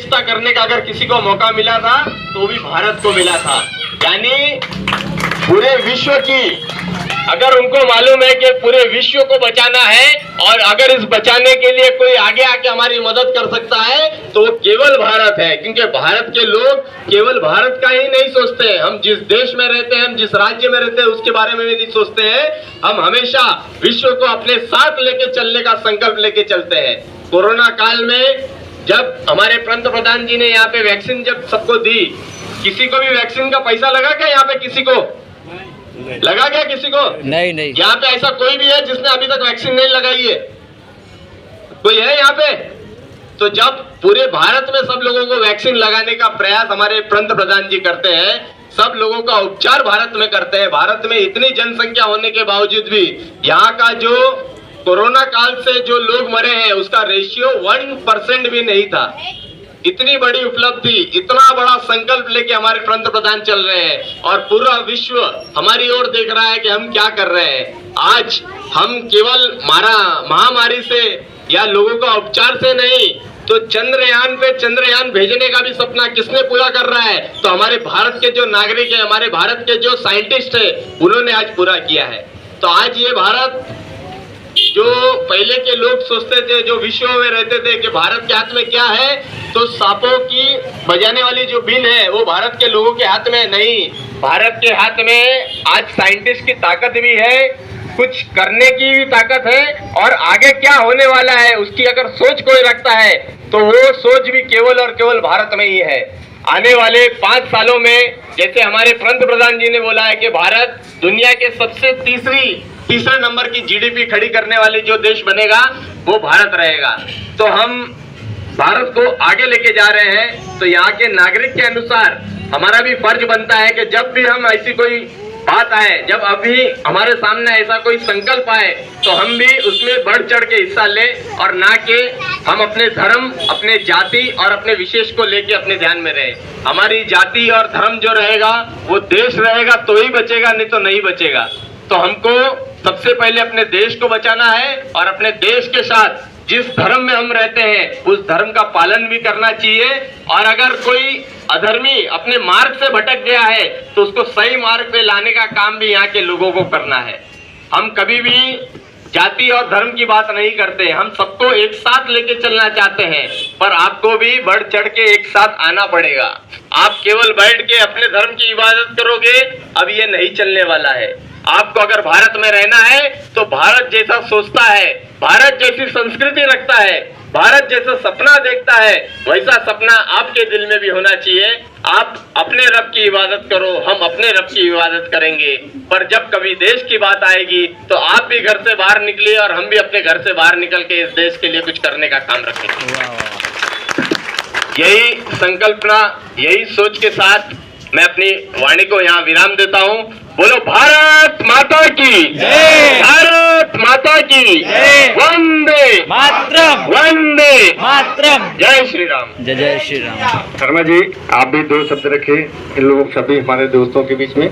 अध्यक्षता करने का अगर किसी को मौका मिला था तो भी भारत को मिला था। यानी पूरे विश्व की, अगर उनको मालूम है कि पूरे विश्व को बचाना है और अगर इस बचाने के लिए कोई आगे आके हमारी मदद कर सकता है तो वो केवल भारत है, क्योंकि भारत के लोग केवल भारत का ही नहीं सोचते हैं। हम जिस देश में रहते हैं, हम जिस राज्य में रहते हैं उसके बारे में भी नहीं सोचते हैं। हम हमेशा विश्व को अपने साथ लेके चलने का संकल्प लेके चलते हैं। कोरोना काल में जब हमारे पंत प्रधान जी ने यहाँ पे वैक्सीन जब सबको दी, किसी को भी वैक्सीन का पैसा लगा क्या? यहाँ पे किसी को लगा क्या? किसी को नहीं। यहाँ पे ऐसा कोई भी है जिसने अभी तक वैक्सीन नहीं लगाई है? कोई है यहाँ पे? तो जब पूरे भारत में सब लोगों को वैक्सीन लगाने का प्रयास हमारे पंत प्रधान जी करते हैं, सब लोगों का उपचार भारत में करते हैं, भारत में इतनी जनसंख्या होने के बावजूद भी यहाँ का जो कोरोना काल से जो लोग मरे हैं उसका रेशियो 1% भी नहीं था। इतनी बड़ी उपलब्धि, इतना बड़ा संकल्प लेके हमारे पंत प्रधान चल रहे हैं और पूरा विश्व हमारी ओर देख रहा है कि हम क्या कर रहे हैं। आज हम केवल महामारी से या लोगों का उपचार से नहीं, तो चंद्रयान पे चंद्रयान भेजने का भी सपना किसने पूरा कर रहा है? तो हमारे भारत के जो नागरिक है, हमारे भारत के जो साइंटिस्ट है, उन्होंने आज पूरा किया है। तो आज ये भारत, जो पहले के लोग सोचते थे, जो विश्व में रहते थे कि भारत के हाथ में क्या है, तो सांपों की बजाने वाली जो बीन है वो भारत के लोगों के हाथ में नहीं, भारत के हाथ में आज साइंटिस्ट की ताकत भी है, कुछ करने की भी ताकत है और आगे क्या होने वाला है उसकी अगर सोच कोई रखता है तो वो सोच भी केवल और केवल भारत में ही है। आने वाले 5 सालों में जैसे हमारे पंत प्रधान जी ने बोला है कि भारत दुनिया के सबसे तीसरे नंबर की जीडीपी खड़ी करने वाली जो देश बनेगा वो भारत रहेगा। तो हम भारत को आगे लेके जा रहे हैं। तो यहाँ के नागरिक के अनुसार हमारा भी फर्ज बनता है कि जब भी हम ऐसी कोई बात आए, जब अभी हमारे सामने ऐसा कोई संकल्प आए, तो हम भी उसमें बढ़ चढ़ के हिस्सा लें और ना कि हम अपने धर्म, अपने जाति और अपने विशेष को लेके अपने ध्यान में रहे। हमारी जाति और धर्म जो रहेगा वो देश रहेगा तो ही बचेगा, नहीं तो नहीं बचेगा। तो हमको सबसे पहले अपने देश को बचाना है और अपने देश के साथ जिस धर्म में हम रहते हैं उस धर्म का पालन भी करना चाहिए। और अगर कोई अधर्मी अपने मार्ग से भटक गया है तो उसको सही मार्ग पे लाने का काम भी यहाँ के लोगों को करना है। हम कभी भी जाति और धर्म की बात नहीं करते, हम सबको एक साथ लेके चलना चाहते हैं, पर आपको भी बढ़ चढ़ के एक साथ आना पड़ेगा। आप केवल बैठ के अपने धर्म की इबादत करोगे, अब ये नहीं चलने वाला है। आपको अगर भारत में रहना है तो भारत जैसा सोचता है, भारत जैसी संस्कृति रखता है, भारत जैसा सपना देखता है, वैसा सपना आपके दिल में भी होना चाहिए। आप अपने रब की इबादत करो, हम अपने रब की इबादत करेंगे। पर जब कभी देश की बात आएगी तो आप भी घर से बाहर निकलिए और हम भी अपने घर से बाहर निकल के इस देश के लिए कुछ करने का काम रखेंगे। यही संकल्पना, यही सोच के साथ मैं अपनी वाणी को यहाँ विराम देता हूँ। बोलो भारत माता की जय, भारत माता की जय, वंदे मातरम, वंदे मातरम, जय श्री राम, जय जय श्री राम। शर्मा जी आप भी 2 शब्द रखे इन लोगों सभी हमारे दोस्तों के बीच में।